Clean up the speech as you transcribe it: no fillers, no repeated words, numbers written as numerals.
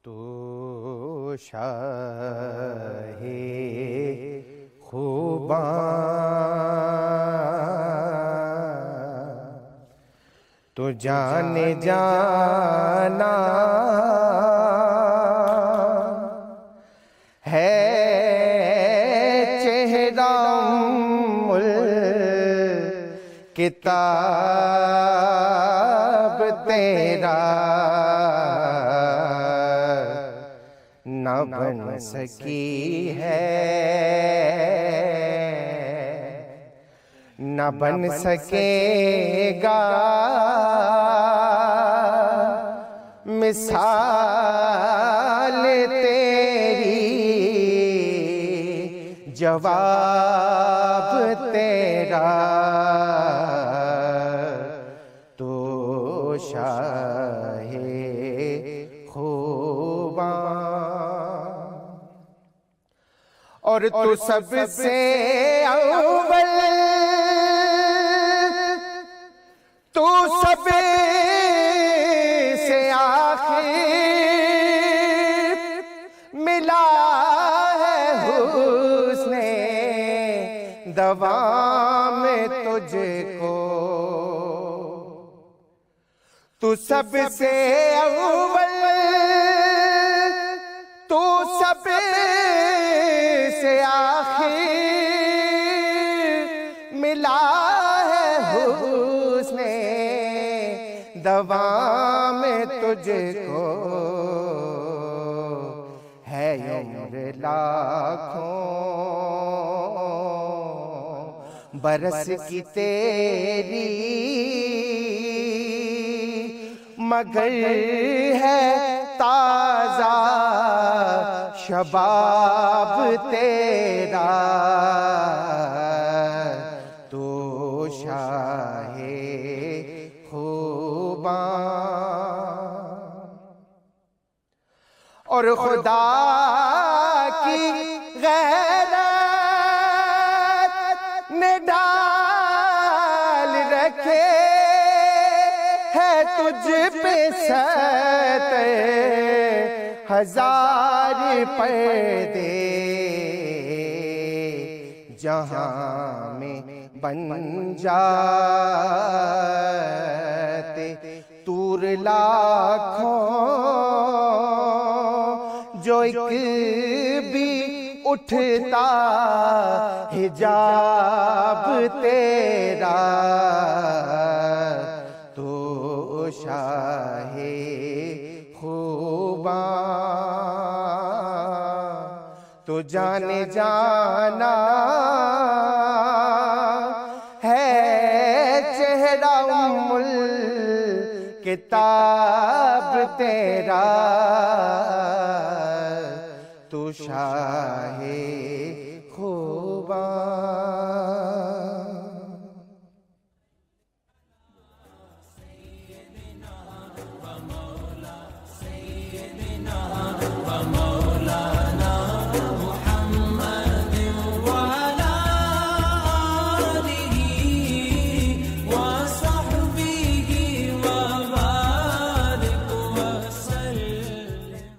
تو شاہ خوباں تو جان جانا ہے چہرہ کتاب تیرا نہ بن سکی ہے نہ بن سکے گا مثال تیری جواب تیرا تو شاہ خوباں اور تو سب سے اول تو سب سے آخر ملا ہے حسن دوام تجھ کو تو سب سے اول تو سب سے آخر ملا ہے حسن دوام تجھ کو ہے عمر لاکھوں برس کی تیری مگر ہے تازہ شباب تیرا تو شاہ خوباں اور خدا کی غیرت نے ڈال رکھے ہے تجھ پہ ہزار پردے جہاں میں بن جاتے طور لاکھوں جو ایک بھی اٹھتا حجاب تیرا تو شاہ خوباں تو جان جانا ہے چہرہ کتاب تیرا تو شاہ